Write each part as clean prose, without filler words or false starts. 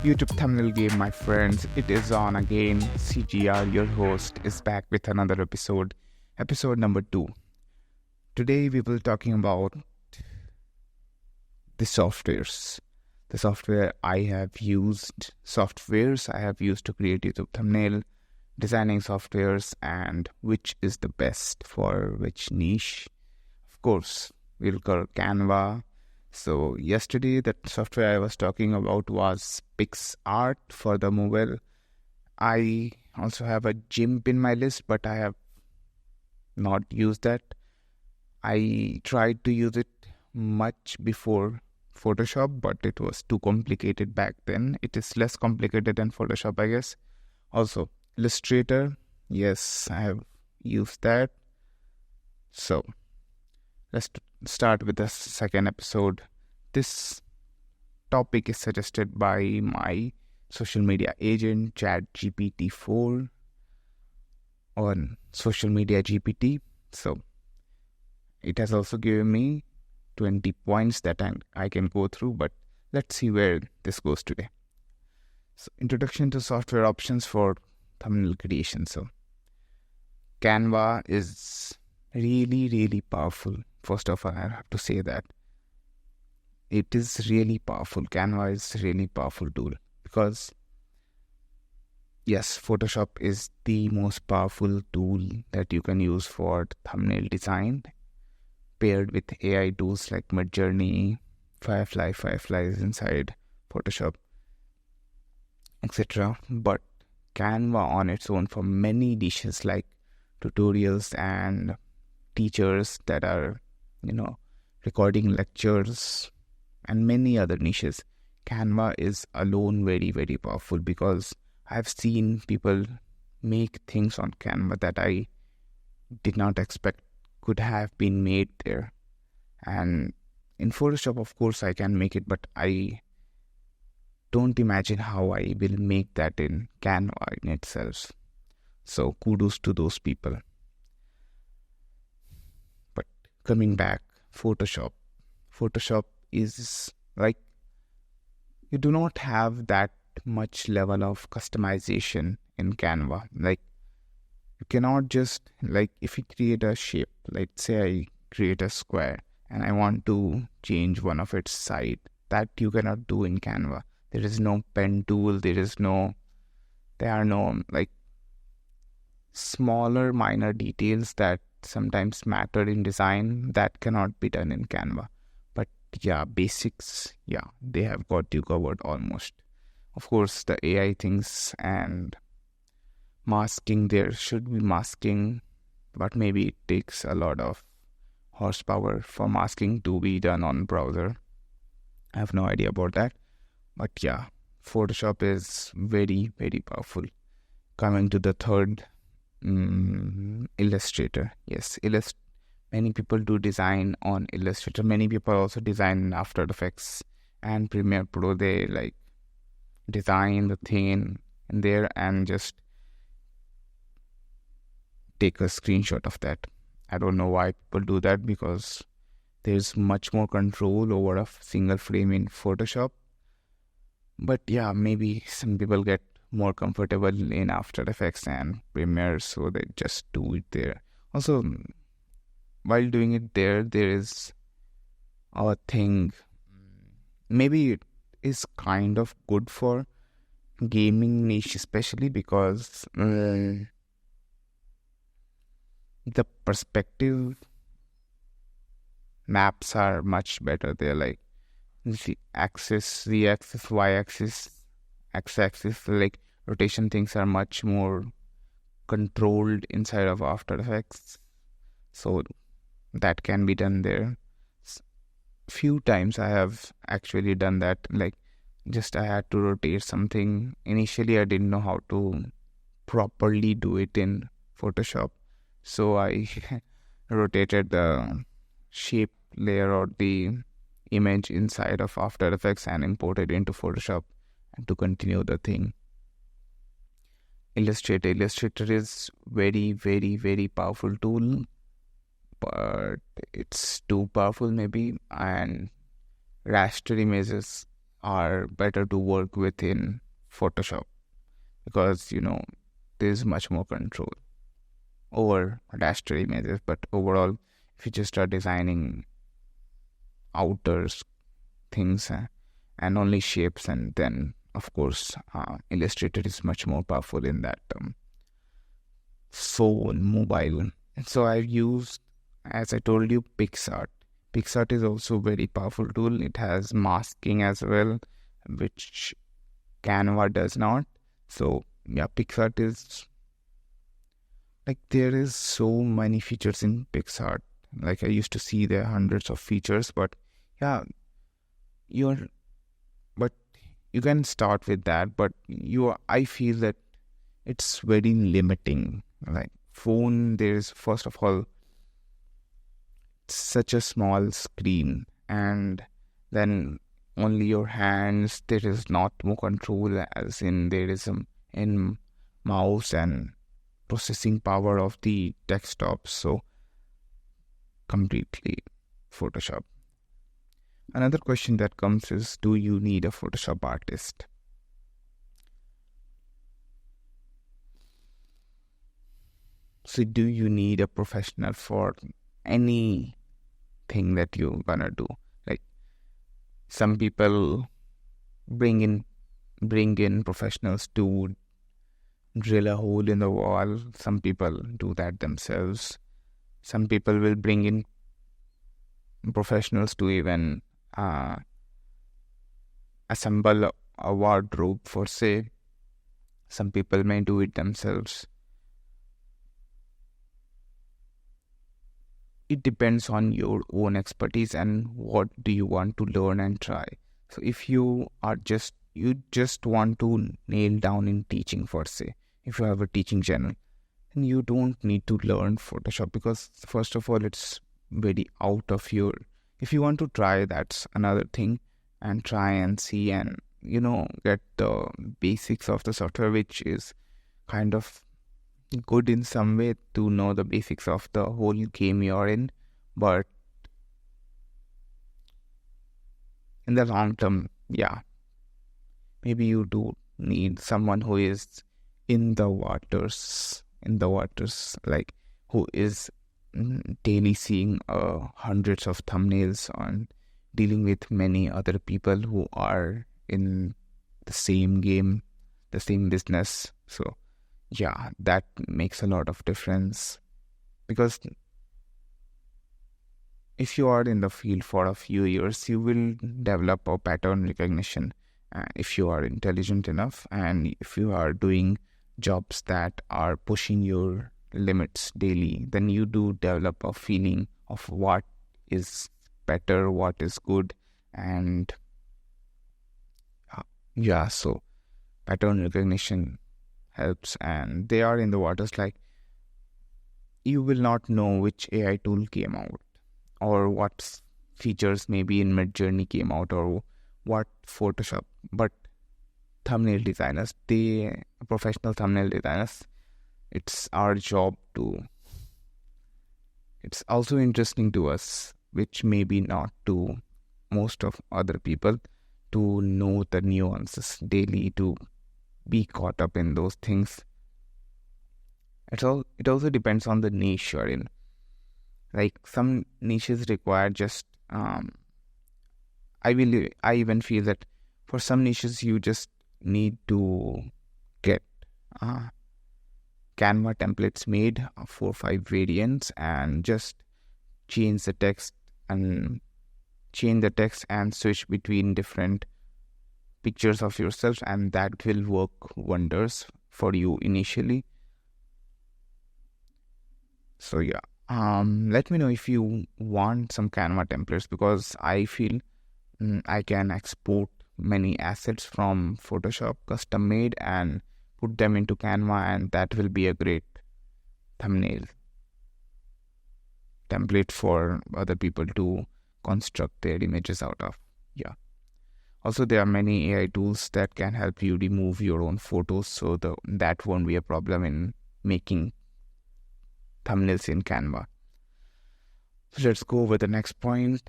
YouTube thumbnail game, my friends. It is on again. CGR, your host, is back with another episode number 2. Today we will talking about the softwares. The software I have used to create YouTube thumbnail, designing softwares, and which is the best for which niche. Of course, we'll cover Canva. So yesterday, that software I was talking about was PicsArt for the mobile. I also have a GIMP in my list, but I have not used that. I tried to use it much before Photoshop, but it was too complicated back then. It is less complicated than Photoshop, I guess. Also, Illustrator. Yes, I have used that. So, let's start with the second episode. This topic is suggested by my social media agent, ChatGPT-4 on social media GPT. So, it has also given me 20 points that I can go through, but let's see where this goes today. So, introduction to software options for thumbnail creation. So, Canva is really powerful. First of all, I have to say that it is really powerful. Canva is a really powerful tool because, yes, Photoshop is the most powerful tool that you can use for thumbnail design, paired with AI tools like Midjourney, Firefly is inside Photoshop, etc. But Canva on its own for many niches like tutorials and teachers that are, recording lectures and many other niches. Canva is alone very powerful because I've seen people make things on Canva that I did not expect could have been made there. And in Photoshop, of course, I can make it, but I don't imagine how I will make that in Canva in itself. So kudos to those people. But coming back, Photoshop is like, you do not have that much level of customization in Canva. Like, you cannot just, if you create a shape, let's say I create a square and I want to change one of its side, that you cannot do in Canva. There is no pen tool, there are no smaller minor details that sometimes matter in design that cannot be done in Canva. But yeah, basics, they have got you covered almost. Of course, the AI things and masking, there should be masking, but maybe it takes a lot of horsepower for masking to be done on browser. I have no idea about that. But yeah, Photoshop is very powerful. Coming to the third, Illustrator. Yes, many people do design on Illustrator. Many people also design in After Effects and Premiere Pro. They design the thing in there and just take a screenshot of that. I don't know why people do that, because there's much more control over a single frame in Photoshop. But yeah, maybe some people get more comfortable in After Effects and Premiere, so they just do it there. Also, while doing it there is a thing. Maybe it is kind of good for gaming niche, especially because the perspective maps are much better. They're like the axis, y-axis, x-axis, rotation things are much more controlled inside of After Effects. So that can be done there. Few times I have actually done that. I had to rotate something. Initially, I didn't know how to properly do it in Photoshop. So I rotated the shape layer or the image inside of After Effects and imported into Photoshop and to continue the thing. Illustrator is very powerful tool, but it's too powerful maybe, and raster images are better to work with in Photoshop because, there's much more control over raster images. But overall, if you just start designing outer things and only shapes, and then, of course, Illustrator is much more powerful in that phone, mobile. And so I've used, as I told you, PicsArt. PicsArt is also a very powerful tool. It has masking as well, which Canva does not. So yeah, PicsArt is like, there is so many features in PicsArt. Like, I used to see there are hundreds of features, but yeah, but you can start with that. But I feel that it's very limiting. Like phone, there's first of all such a small screen, and then only your hands. There is not more control, as in there is in mouse and processing power of the desktop. So completely Photoshop. Another question that comes is, do you need a Photoshop artist? So do you need a professional for anything that you're gonna do? Like, some people bring in professionals to drill a hole in the wall. Some people do that themselves. Some people will bring in professionals to even assemble a wardrobe, for say. Some people may do it themselves. It depends on your own expertise and what do you want to learn and try. So if you just want to nail down in teaching, for say, if you have a teaching channel, then you don't need to learn Photoshop, because first of all, it's very out of your. If you want to try, that's another thing, and try and see and get the basics of the software, which is kind of good in some way to know the basics of the whole game you're in. But in the long term, yeah, maybe you do need someone who is in the waters, like who is daily seeing hundreds of thumbnails on, dealing with many other people who are in the same game, the same business. So yeah, that makes a lot of difference, because if you are in the field for a few years, you will develop a pattern recognition. If you are intelligent enough, and if you are doing jobs that are pushing your limits daily, then you do develop a feeling of what is better, what is good. And yeah, so pattern recognition helps. And they are in the waters, like you will not know which AI tool came out, or what features maybe in Midjourney came out, or what Photoshop. But thumbnail designers, professional thumbnail designers, it's our job to. It's also interesting to us, which maybe not to most of other people, to know the nuances daily, to be caught up in those things. It also depends on the niche you're in. Like some niches require just I even feel that for some niches you just need to get Canva templates made, 4 or 5 variants, and just change the text and switch between different pictures of yourself, and that will work wonders for you initially. So yeah, let me know if you want some Canva templates, because I feel I can export many assets from Photoshop, custom made, and put them into Canva, and that will be a great thumbnail template for other people to construct their images out of. Yeah. Also, there are many AI tools that can help you remove your own photos, so that won't be a problem in making thumbnails in Canva. So let's go over the next point.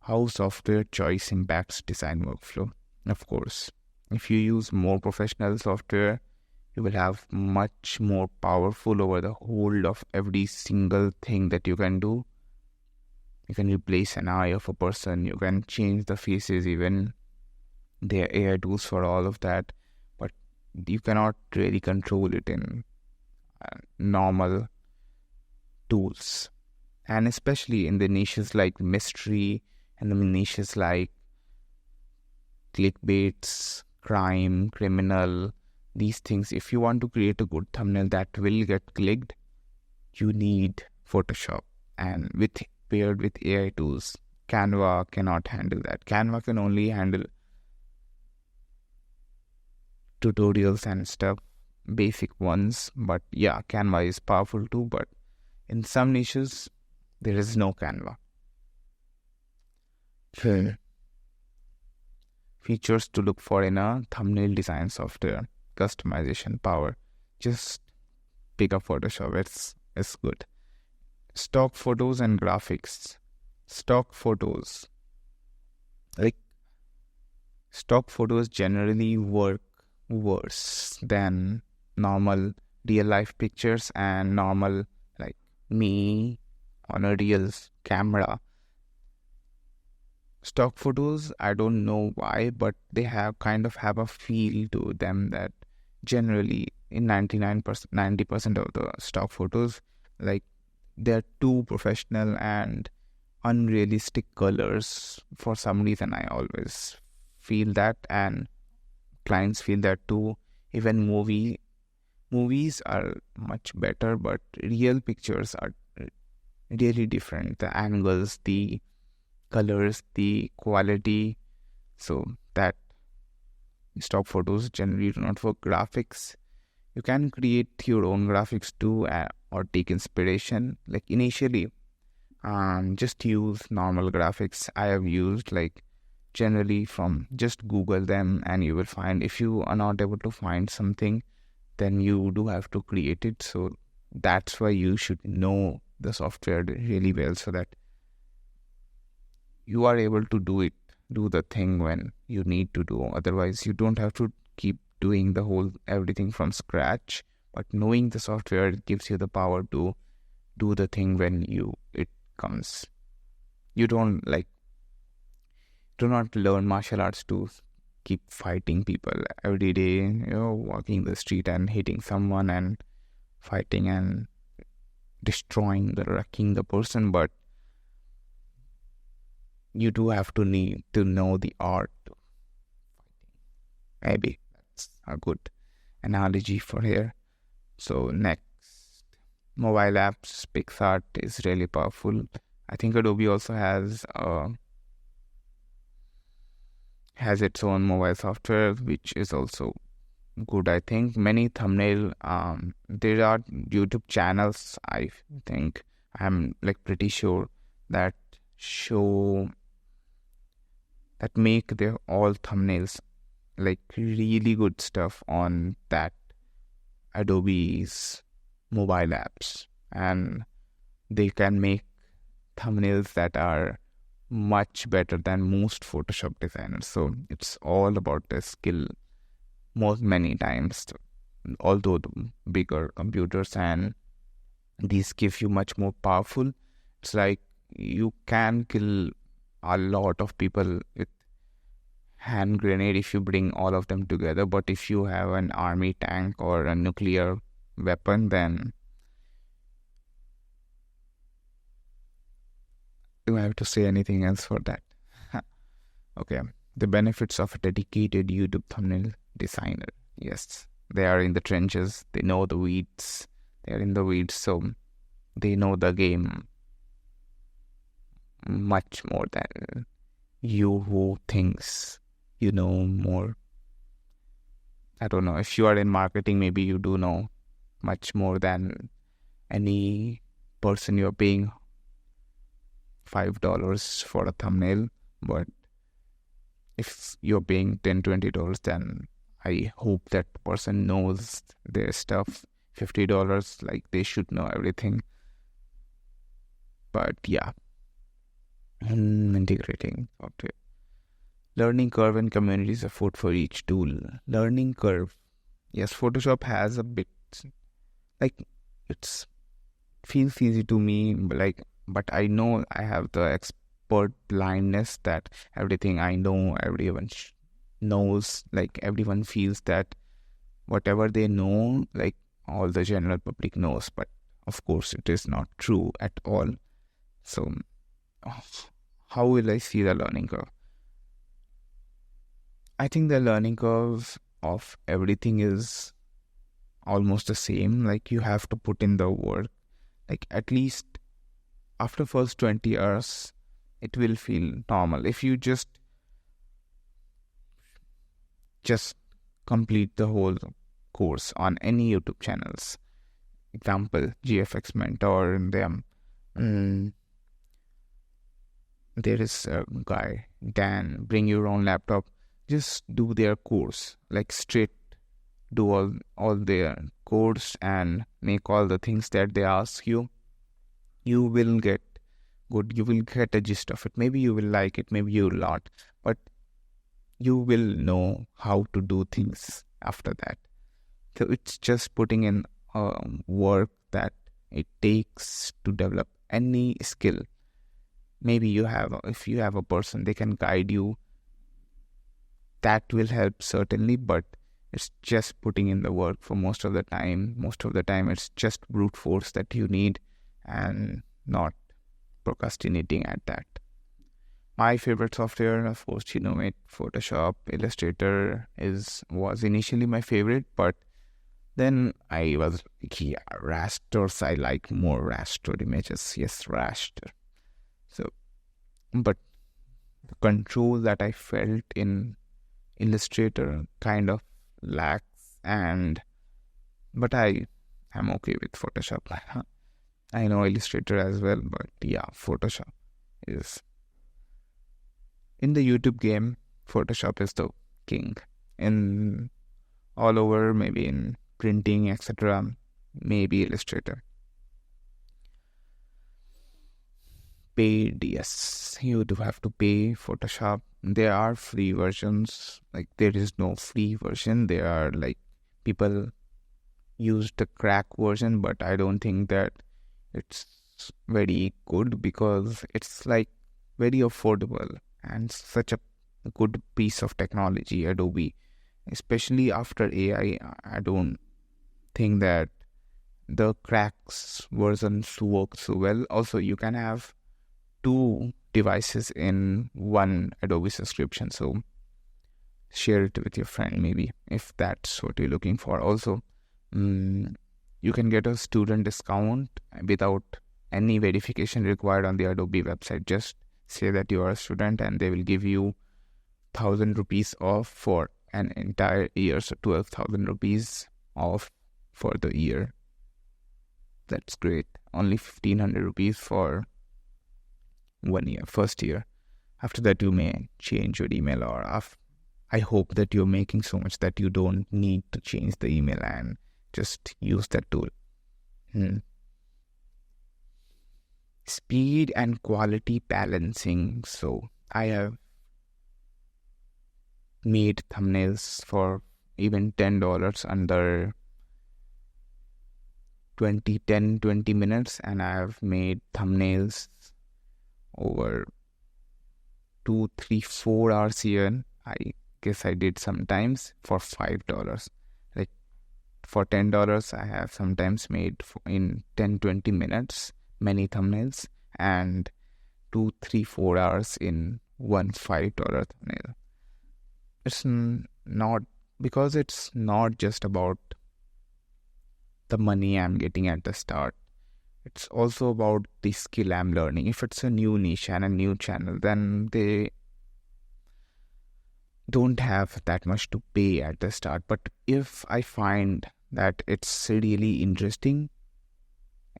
How software choice impacts design workflow. Of course, if you use more professional software, you will have much more powerful over the whole of every single thing that you can do. You can replace an eye of a person, you can change the faces, even there are AI tools for all of that, but you cannot really control it in normal tools. And especially in the niches like mystery and the niches like clickbaits, crime, criminal, these things, if you want to create a good thumbnail that will get clicked, you need Photoshop. And paired with AI tools, Canva cannot handle that. Canva can only handle tutorials and stuff, basic ones. But yeah, Canva is powerful too, but in some niches, there is no Canva. Features to look for in a thumbnail design software. Customization power. Just pick up Photoshop. It's good. Stock photos and graphics. Stock photos generally work worse than normal real life pictures and normal like me on a real camera. Stock photos, I don't know why, but they have a feel to them that generally in 99%, 90% of the stock photos, like they're too professional and unrealistic colors. For some reason, I always feel that, and clients feel that too. Even movies are much better, but real pictures are really different. The angles, the colors, the quality, so that stock photos generally do not work. Graphics, you can create your own graphics too, or take inspiration. Like initially, just use normal graphics. I have used generally from just Google them, and you will find if you are not able to find something, then you do have to create it. So that's why you should know the software really well, so that you are able to do the thing when you need to do. Otherwise, you don't have to keep doing everything from scratch. But knowing the software gives you the power to do the thing when it comes. You do not learn martial arts to keep fighting people every day, walking the street and hitting someone and fighting and wrecking the person, but you do have to need to know the art of fighting. Maybe that's a good analogy for here. So next, mobile apps. PicsArt is really powerful. I think Adobe also has its own mobile software, which is also good. I think many thumbnail there are YouTube channels, I think, I'm pretty sure, that make their all thumbnails really good stuff on that Adobe's mobile apps, and they can make thumbnails that are much better than most Photoshop designers. So it's all about the skill many times, although the bigger computers and these give you much more powerful. It's like you can kill a lot of people with hand grenade if you bring all of them together, but if you have an army tank or a nuclear weapon, then do I have to say anything else for that? Okay, the benefits of a dedicated YouTube thumbnail designer. Yes, they are in the trenches, they know the weeds, they're in the weeds, so they know the game much more than you who thinks you know more. I don't know, if you are in marketing, maybe you do know much more than any person you're paying $5 for a thumbnail. But if you're paying $10-20, then I hope that person knows their stuff. $50, they should know everything. But yeah, integrating software. Learning curve and community support for each tool. Learning curve. Yes, Photoshop has a bit, like, it's feels easy to me, but I know I have the expert blindness that everything I know, everyone knows, like everyone feels that whatever they know, like all the general public knows, but of course it is not true at all. So how will I see the learning curve? I think the learning curve of everything is almost the same. Like you have to put in the work. Like at least after first 20 hours, it will feel normal. If you just complete the whole course on any YouTube channels, example, GFX Mentor and them, there is a guy, Dan, bring your own laptop, just do their course, like straight, do all their course and make all the things that they ask you. You will get good, you will get a gist of it. Maybe you will like it, maybe you will not, but you will know how to do things after that. So it's just putting in work that it takes to develop any skill. Maybe if you have a person, they can guide you. That will help certainly, but it's just putting in the work for most of the time. Most of the time, it's just brute force that you need and not procrastinating at that. My favorite software, of course, Photoshop, Illustrator was initially my favorite, but then I was like, rasters. I like more raster images. Yes, raster. So, but the control that I felt in Illustrator kind of lacks, but I am okay with Photoshop. I know Illustrator as well, but yeah, Photoshop is in the YouTube game. Photoshop is the king in all over, maybe in printing, etc. Maybe Illustrator. Paid, yes, you do have to pay Photoshop. There are free versions, like there is no free version. There are like people use the crack version, but I don't think that it's very good because it's like very affordable and such a good piece of technology, Adobe. Especially after AI, I don't think that the cracks versions work so well. Also, you can have 2 devices in one Adobe subscription, so share it with your friend maybe if that's what you're looking for. Also, you can get a student discount without any verification required on the Adobe website. Just say that you are a student and they will give you 1,000 rupees off for an entire year, so 12,000 rupees off for the year. That's great. Only 1,500 rupees for 1 year, first year. After that, you may change your email, or I hope that you're making so much that you don't need to change the email and just use that tool. Speed and quality balancing. So I have made thumbnails for even $10 under 20 minutes, and I have made thumbnails over 2, 3, 4 hours here. I guess I did sometimes for $5. Like for $10, I have sometimes made in 10-20 minutes many thumbnails, and 2, 3, 4 hours in one $5 thumbnail. It's not, because it's not just about the money I'm getting at the start. It's also about the skill I'm learning. If it's a new niche and a new channel, then they don't have that much to pay at the start. But if I find that it's really interesting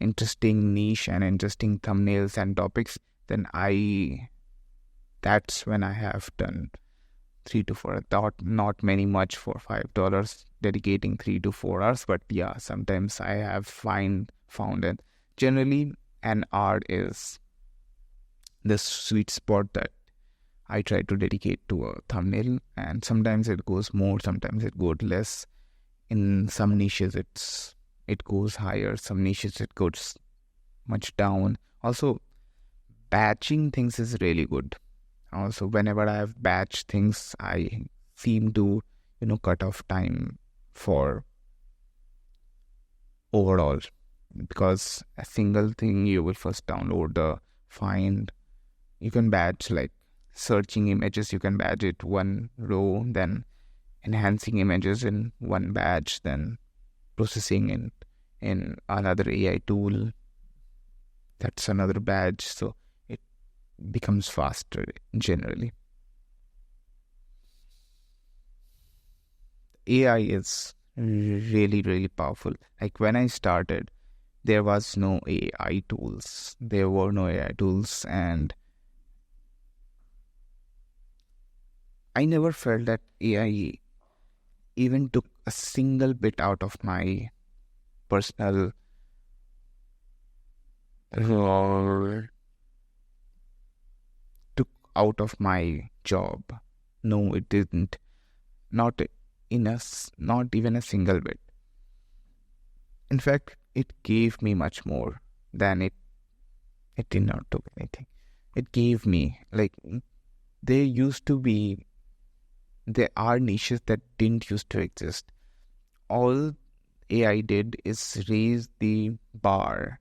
niche and interesting thumbnails and topics, then that's when I have done 3 to 4. Not much for $5, dedicating 3 to 4 hours. But yeah, sometimes I have found it. Generally, an hour is the sweet spot that I try to dedicate to a thumbnail, and sometimes it goes more, sometimes it goes less. In some niches it goes higher, some niches it goes much down. Also, batching things is really good. Also, whenever I have batched things, I seem to cut off time for overall, because a single thing you will first download the find. You can batch, like searching images, you can batch it one row, then enhancing images in one batch, then processing in another AI tool, that's another batch, so it becomes faster generally. AI is really, really powerful. Like when I started, there were no AI tools, and I never felt that AI even took a single bit out of my personal took out of my job. No, it didn't. Not not even a single bit. In fact, it gave me much more than it did not took anything. It gave me, like, there are niches that didn't used to exist. All AI did is raise the bar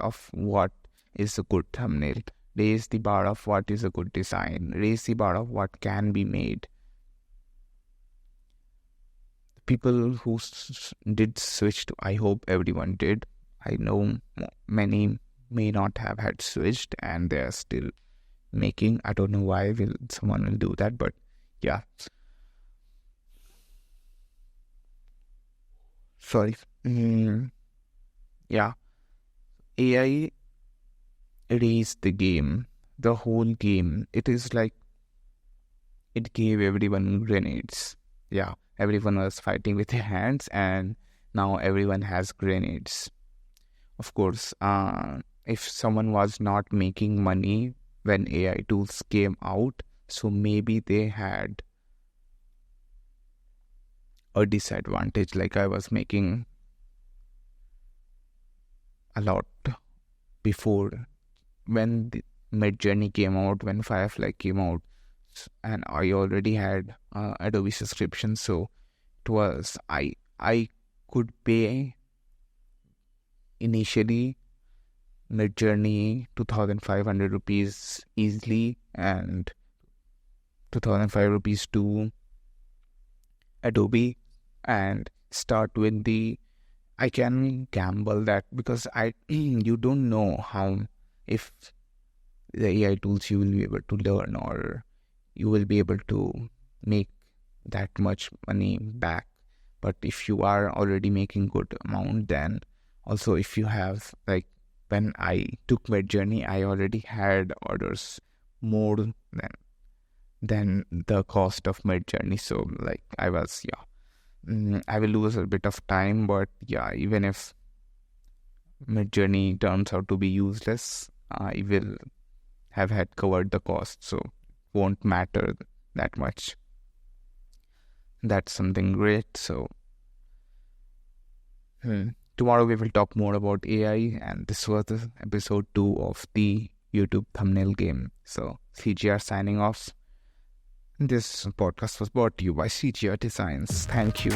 of what is a good thumbnail, raise the bar of what is a good design, raise the bar of what can be made. People who did switch to, I hope everyone did. I know many may not have had switched and they're still making. I don't know why someone will do that, but yeah. Sorry. Yeah. AI raised the game, the whole game. It is like it gave everyone grenades. Yeah. Everyone was fighting with their hands, and now everyone has grenades. Of course, if someone was not making money when AI tools came out, so maybe they had a disadvantage. Like I was making a lot before when the Midjourney came out, when Firefly came out, and I already had Adobe subscription, so it was I could pay initially Midjourney 2,500 rupees easily, and 2,500 rupees to Adobe, and start with I can gamble that, because you don't know how, if the AI tools you will be able to learn, or you will be able to make that much money back. But if you are already making good amount, then also if you have, like when I took Midjourney, I already had orders more than the cost of Midjourney. So like I was, I will lose a bit of time, but yeah, even if Midjourney turns out to be useless, I will have had covered the cost, so won't matter that much. That's something great. So tomorrow we will talk more about AI, and this was the episode 2 of the YouTube thumbnail game. So CGR signing off. This podcast was brought to you by CGR Designs. Thank you.